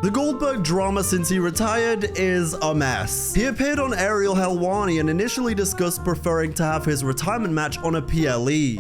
The Goldberg drama since he retired is a mess. He appeared on Ariel Helwani and initially discussed preferring to have his retirement match on a PLE.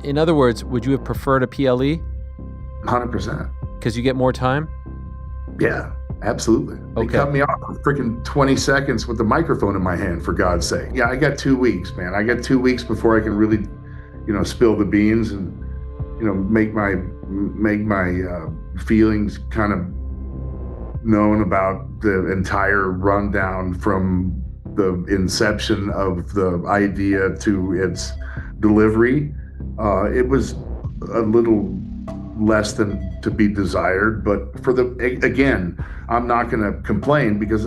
In other words, would you have preferred a PLE? 100%. Because you get more time? Yeah, absolutely. Okay. They cut me off for freaking 20 seconds with the microphone in my hand, for God's sake. Yeah, I got 2 weeks, man. I got 2 weeks before I can really, spill the beans and, make my feelings kind of known about the entire rundown from the inception of the idea to its delivery. It was a little less than to be desired, but again, I'm not going to complain because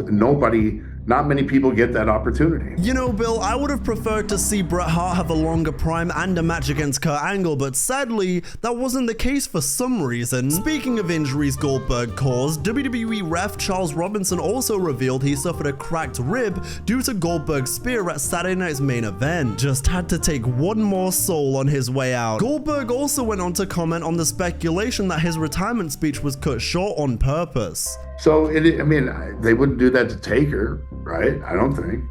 not many people get that opportunity. Bill, I would have preferred to see Bret Hart have a longer prime and a match against Kurt Angle, but sadly, that wasn't the case for some reason. Speaking of injuries Goldberg caused, WWE ref Charles Robinson also revealed he suffered a cracked rib due to Goldberg's spear at Saturday Night's main event. Just had to take one more soul on his way out. Goldberg also went on to comment on the speculation that his retirement speech was cut short on purpose. So, they wouldn't do that to Taker, right? I don't think.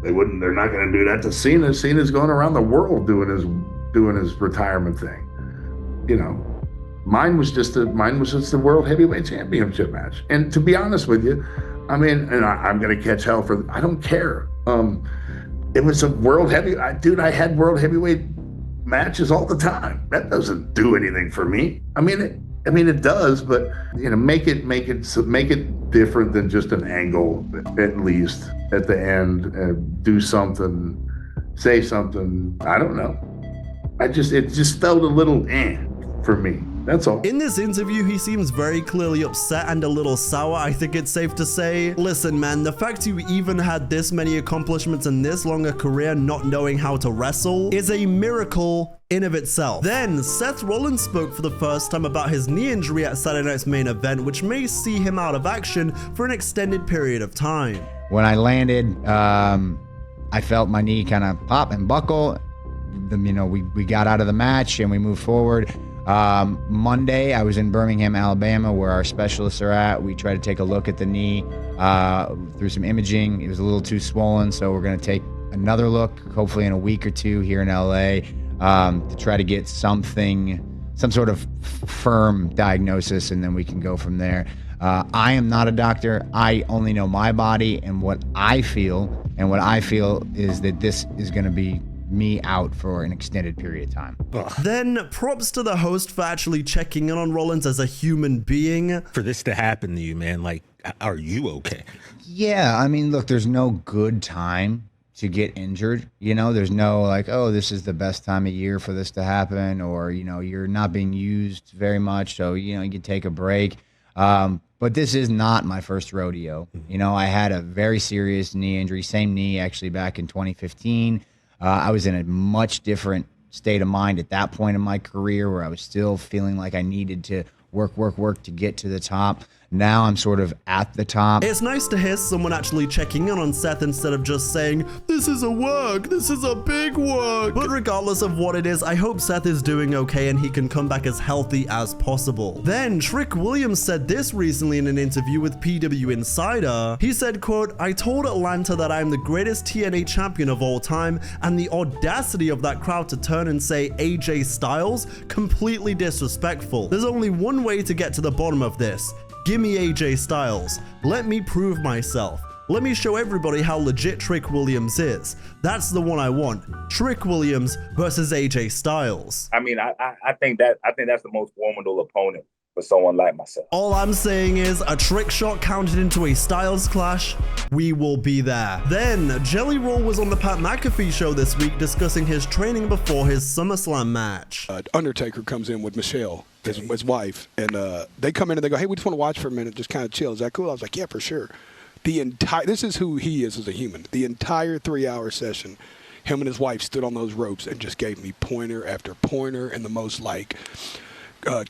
They wouldn't. They're not going to do that to Cena. Cena's going around the world doing his retirement thing. Mine was just the World Heavyweight Championship match. And to be honest with you, and I'm going to catch hell for. I don't care. It was a World Heavyweight. Dude, I had World Heavyweight matches all the time. That doesn't do anything for me. It does, but make it different than just an angle. At least at the end, do something, say something. I don't know. It just felt a little for me. That's all. In this interview, he seems very clearly upset and a little sour, I think it's safe to say. Listen, man, the fact you even had this many accomplishments in this long a career not knowing how to wrestle is a miracle in of itself. Then, Seth Rollins spoke for the first time about his knee injury at Saturday Night's main event, which may see him out of action for an extended period of time. When I landed, I felt my knee kind of pop and buckle. We got out of the match and we moved forward. Monday, I was in Birmingham, Alabama, where our specialists are at. We tried to take a look at the knee through some imaging. It was a little too swollen, so we're going to take another look, hopefully in a week or two here in LA, to try to get some sort of firm diagnosis, and then we can go from there. I am not a doctor. I only know my body and what I feel, and what I feel is that this is going to be me out for an extended period of time. Then props to the host for actually checking in on Rollins as a human being. For this to happen to you, man, are you okay? Yeah, look, there's no good time to get injured. There's no this is the best time of year for this to happen, or, you're not being used very much, so, you can take a break. But this is not my first rodeo. I had a very serious knee injury, same knee actually back in 2015. I was in a much different state of mind at that point in my career, where I was still feeling like I needed to work to get to the top. Now I'm sort of at the top. It's nice to hear someone actually checking in on Seth instead of just saying, this is a work, this is a big work. But regardless of what it is, I hope Seth is doing okay and he can come back as healthy as possible. Then Trick Williams said this recently in an interview with PW Insider. He said, quote, I told Atlanta that I'm the greatest TNA champion of all time, and the audacity of that crowd to turn and say AJ Styles, completely disrespectful. There's only one way to get to the bottom of this. Give me AJ Styles. Let me prove myself. Let me show everybody how legit Trick Williams is. That's the one I want. Trick Williams versus AJ Styles. I think that's the most formidable opponent for someone like myself. All I'm saying is a trick shot counted into a Styles clash. We will be there. Then Jelly Roll was on the Pat McAfee show this week discussing his training before his SummerSlam match. Undertaker comes in with Michelle, his wife, and they come in and they go, hey, we just want to watch for a minute, just kind of chill. Is that cool? I was like, yeah, for sure. This is who he is as a human. The entire 3-hour session, him and his wife stood on those ropes and just gave me pointer after pointer, and the most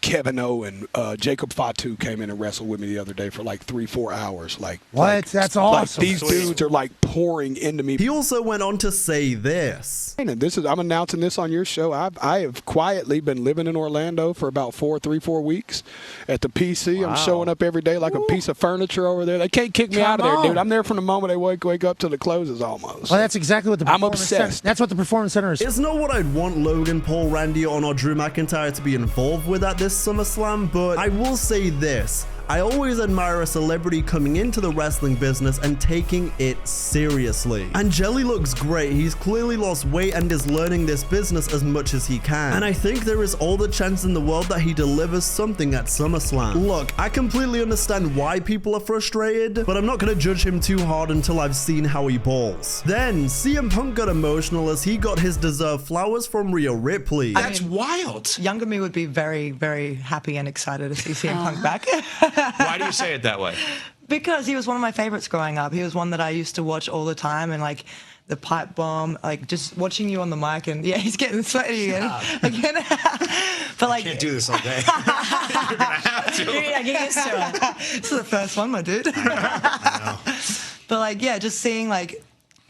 Kevin O and Jacob Fatu came in and wrestled with me the other day for like 3-4 hours. What? That's awesome. These dudes are like pouring into me. He also went on to say this. And I'm announcing this on your show. I have quietly been living in Orlando for about 3-4 weeks at the PC. I'm showing up every day like a piece of furniture over there. They can't kick me out of there, dude. I'm there from the moment they wake up till the closes almost. Well, that's exactly what the I'm Performance obsessed. Center, that's what the Performance Center is. It's not what I'd want Logan Paul, Randy Orton, or Drew McIntyre to be involved with at this SummerSlam, but I will say this. I always admire a celebrity coming into the wrestling business and taking it seriously. And Jelly looks great. He's clearly lost weight and is learning this business as much as he can. And I think there is all the chance in the world that he delivers something at SummerSlam. Look, I completely understand why people are frustrated, but I'm not going to judge him too hard until I've seen how he balls. Then, CM Punk got emotional as he got his deserved flowers from Rhea Ripley. That's wild. Younger me would be very, very happy and excited to see CM Punk back. Why do you say it that way? Because he was one of my favorites growing up. He was one that I used to watch all the time, and like the pipe bomb, like just watching you on the mic, and yeah, he's getting sweaty again. But like, I can't do this all day. You're gonna have to. Yeah, get used to it. This is the first one, my dude. I know. But like, yeah, just seeing like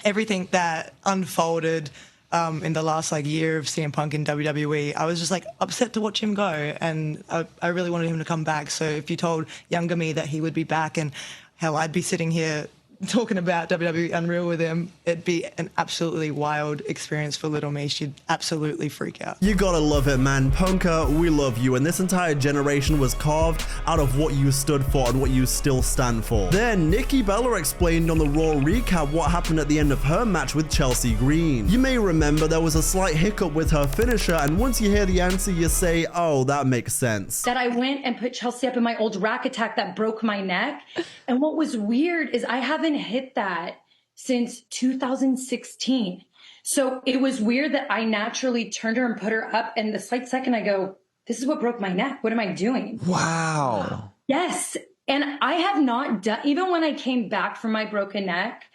everything that unfolded in the last like year of CM Punk in WWE, I was just like upset to watch him go, and I really wanted him to come back. So if you told younger me that he would be back, and hell, I'd be sitting here talking about WWE Unreal with him, it'd be an absolutely wild experience for little me. She'd absolutely freak out. You gotta love it, man. Punker, we love you, and this entire generation was carved out of what you stood for and what you still stand for. Then, Nikki Bella explained on the Raw recap what happened at the end of her match with Chelsea Green. You may remember there was a slight hiccup with her finisher, and once you hear the answer, you say, oh, that makes sense. That I went and put Chelsea up in my old rack attack that broke my neck, and what was weird is I haven't hit that since 2016. So it was weird that I naturally turned her and put her up, and the slight second I go, this is what broke my neck. What am I doing? Wow. Yes. And I have not done, even when I came back from my broken neck,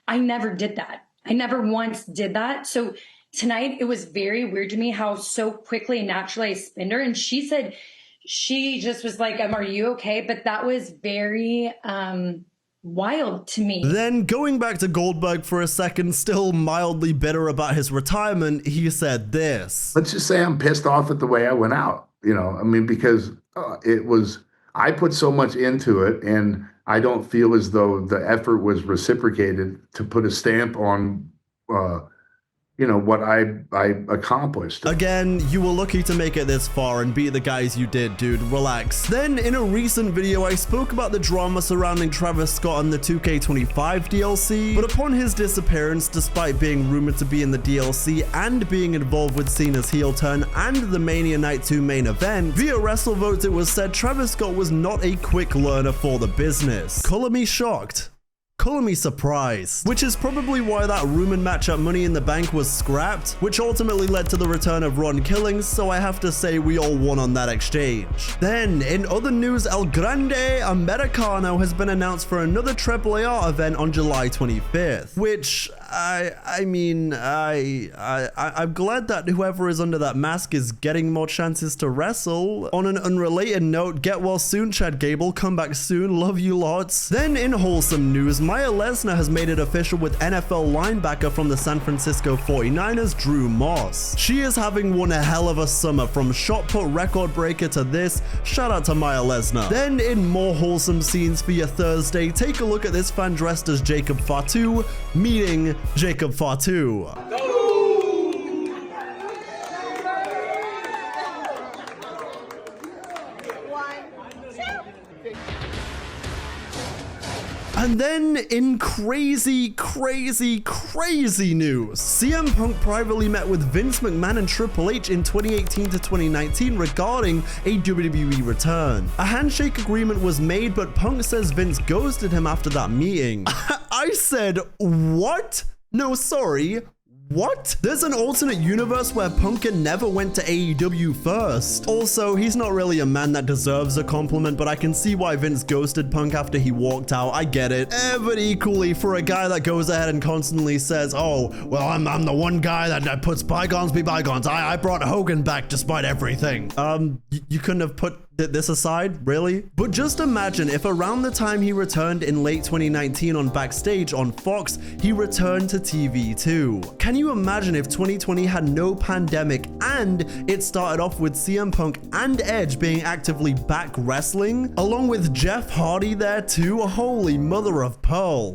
I never did that. I never once did that. So tonight it was very weird to me how so quickly and naturally I spinned her. And she said, she just was like, are you okay? But that was very, wild to me. Then going back to Goldberg for a second, still mildly bitter about his retirement, he said this. Let's just say I'm pissed off at the way I went out, I mean, because I put so much into it, and I don't feel as though the effort was reciprocated to put a stamp on what I accomplished. Again, you were lucky to make it this far and beat the guys you did, dude. Relax. Then, in a recent video, I spoke about the drama surrounding Travis Scott and the 2K25 DLC, but upon his disappearance, despite being rumored to be in the DLC and being involved with Cena's heel turn and the Mania Night 2 main event, via WrestleVote it was said Travis Scott was not a quick learner for the business. Color me shocked. Color me surprised, which is probably why that rumored match at Money in the Bank was scrapped, which ultimately led to the return of Ron Killings, so I have to say we all won on that exchange. Then, in other news, El Grande Americano has been announced for another AAAR event on July 25th, which I'm glad that whoever is under that mask is getting more chances to wrestle. On an unrelated note, get well soon, Chad Gable. Come back soon. Love you lots. Then in wholesome news, Maya Lesnar has made it official with NFL linebacker from the San Francisco 49ers, Drew Moss. She is having one hell of a summer, from shot put record breaker to this. Shout out to Maya Lesnar. Then in more wholesome scenes for your Thursday, take a look at this fan dressed as Jacob Fatu meeting Jacob Fatu. And then, in crazy news, CM Punk privately met with Vince McMahon and Triple H in 2018 to 2019 regarding a WWE return. A handshake agreement was made, but Punk says Vince ghosted him after that meeting. I said, what? No, sorry. What? There's an alternate universe where Punk never went to AEW first. Also, he's not really a man that deserves a compliment, but I can see why Vince ghosted Punk after he walked out. I get it. But equally, for a guy that goes ahead and constantly says, oh, well, I'm the one guy that puts bygones be bygones. I brought Hogan back despite everything. You couldn't have put this aside, really? But just imagine if around the time he returned in late 2019 on Backstage on Fox, he returned to TV too. Can you imagine if 2020 had no pandemic and it started off with CM Punk and Edge being actively back wrestling, along with Jeff Hardy there too? Holy mother of pearl.